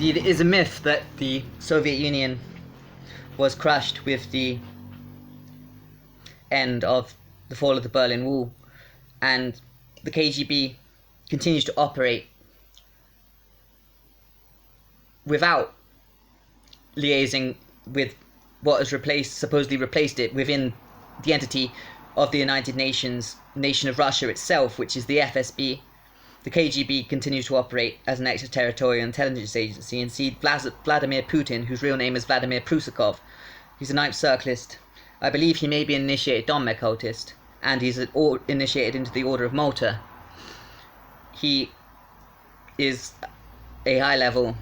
Indeed, it is a myth that the Soviet Union was crushed with the end of the fall of the Berlin Wall, and the KGB continues to operate without liaising with what has supposedly replaced it within the entity of the United Nations, nation of Russia itself, which is the FSB. The KGB continues to operate as an extraterritorial intelligence agency, and see Vladimir Putin, whose real name is Vladimir Prusakov. He's a ninth circlist. I believe he may be an initiated Donmeh cultist, and he's initiated into the Order of Malta. He is a high-level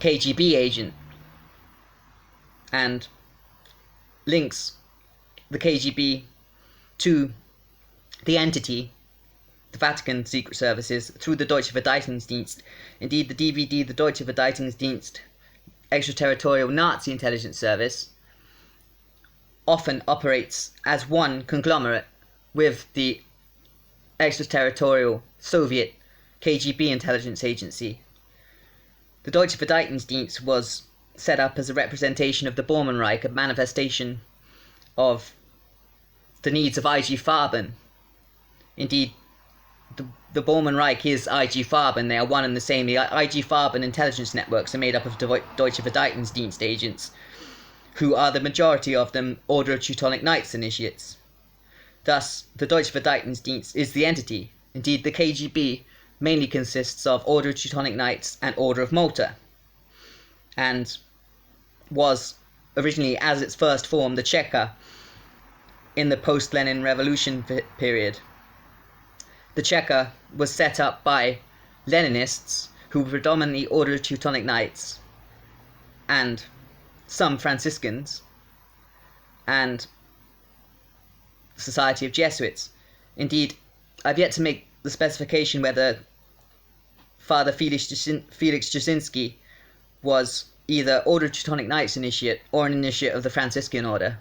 KGB agent and links the KGB to the entity, the Vatican Secret Services, through the Deutsche Verteidigungsdienst. Indeed, the DVD, the Deutsche Verteidigungsdienst, extraterritorial Nazi intelligence service, often operates as one conglomerate with the extraterritorial Soviet KGB intelligence agency. The Deutsche Verteidigungsdienst was set up as a representation of the Bormann Reich, a manifestation of the needs of IG Farben. Indeed, the Bormann Reich is IG Farben. They are one and the same. The IG Farben intelligence networks are made up of Deutsche Verteidigungsdienst agents, who are the majority of them Order of Teutonic Knights initiates. Thus, the Deutsche Verteidigungsdienst is the entity. Indeed, the KGB mainly consists of Order of Teutonic Knights and Order of Malta, and was originally, as its first form, the Cheka in the post-Lenin Revolution period. The Cheka was set up by Leninists who were predominantly Order of Teutonic Knights and some Franciscans and Society of Jesuits. Indeed, I've yet to make the specification whether Father Felix Jasinski was either Order of Teutonic Knights initiate or an initiate of the Franciscan Order,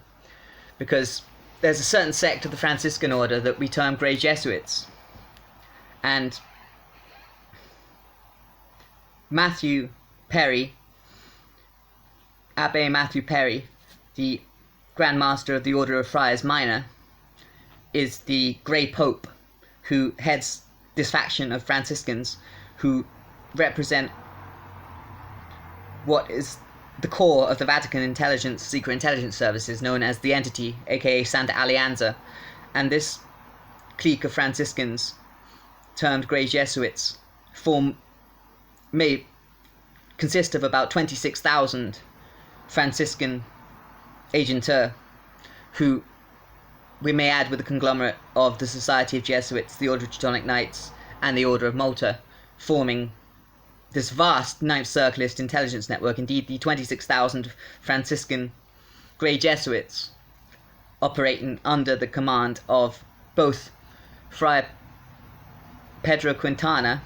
because there's a certain sect of the Franciscan Order that we term Grey Jesuits, and Matthew Perry, Abbe Matthew Perry, the Grand Master of the Order of Friars Minor, is the Grey Pope who heads this faction of Franciscans who represent what is the core of the Vatican secret intelligence services, known as the entity, aka Santa Alianza. And this clique of Franciscans, termed Grey Jesuits, may consist of about 26,000 Franciscan agenteurs, who we may add with the conglomerate of the Society of Jesuits, the Order of Teutonic Knights, and the Order of Malta, forming this vast Ninth Circlist intelligence network. Indeed, the 26,000 Franciscan Grey Jesuits operating under the command of both Friar Pedro Quintana,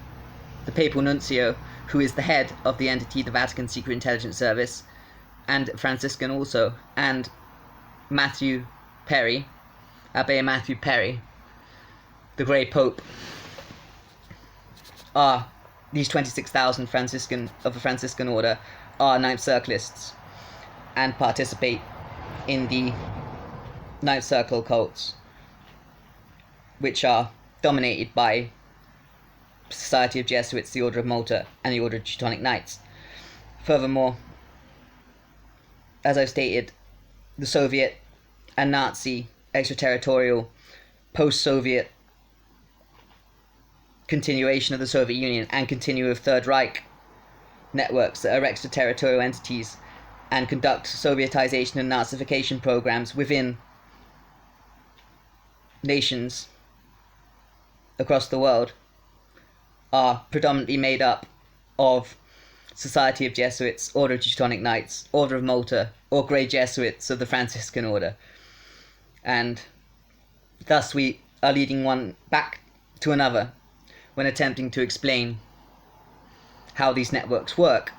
the Papal Nuncio, who is the head of the entity, the Vatican Secret Intelligence Service, and Franciscan also, and Matthew Perry, Abbe Matthew Perry, the Grey Pope, are these 26,000 Franciscan of the Franciscan Order are Ninth Circlists and participate in the Ninth Circle cults, which are dominated by Society of Jesuits, the Order of Malta, and the Order of Teutonic Knights. Furthermore, as I've stated, the Soviet and Nazi extraterritorial post-Soviet continuation of the Soviet Union and continuing Third Reich networks that are extraterritorial entities and conduct Sovietization and Nazification programs within nations across the world are predominantly made up of Society of Jesuits, Order of Teutonic Knights, Order of Malta, or Grey Jesuits of the Franciscan Order. And thus we are leading one back to another when attempting to explain how these networks work.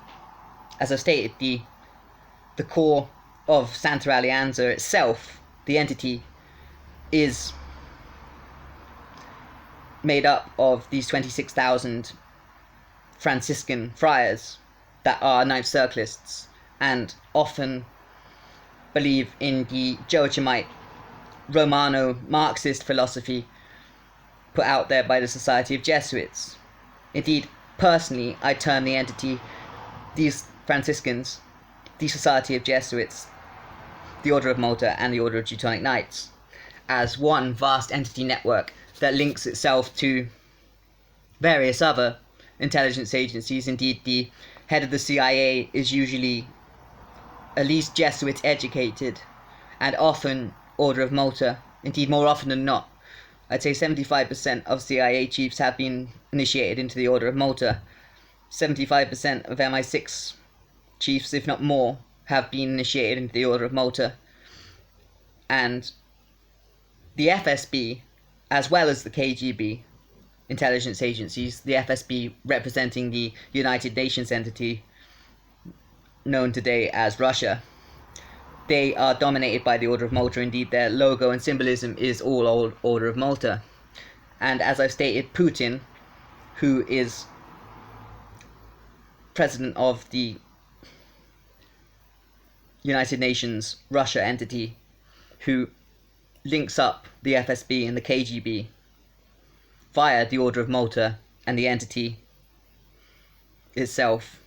As I stated, the core of Santa Alianza itself, the entity, is made up of these 26,000 Franciscan friars that are Ninth Circlists and often believe in the Joachimite Romano-Marxist philosophy put out there by the Society of Jesuits. Indeed, personally, I term the entity, these Franciscans, the Society of Jesuits, the Order of Malta, and the Order of Teutonic Knights, as one vast entity network that links itself to various other intelligence agencies. Indeed, the head of the CIA is usually at least Jesuit educated, and often Order of Malta. Indeed, more often than not, I'd say 75% of CIA chiefs have been initiated into the Order of Malta. 75% of MI6 chiefs, if not more, have been initiated into the Order of Malta. And the FSB, as well as the KGB, intelligence agencies, the FSB representing the United Nations entity known today as Russia, they are dominated by the Order of Malta. Indeed, their logo and symbolism is all Order of Malta. And as I've stated, Putin, who is president of the United Nations Russia entity, who links up the FSB and the KGB via the Order of Malta and the entity itself,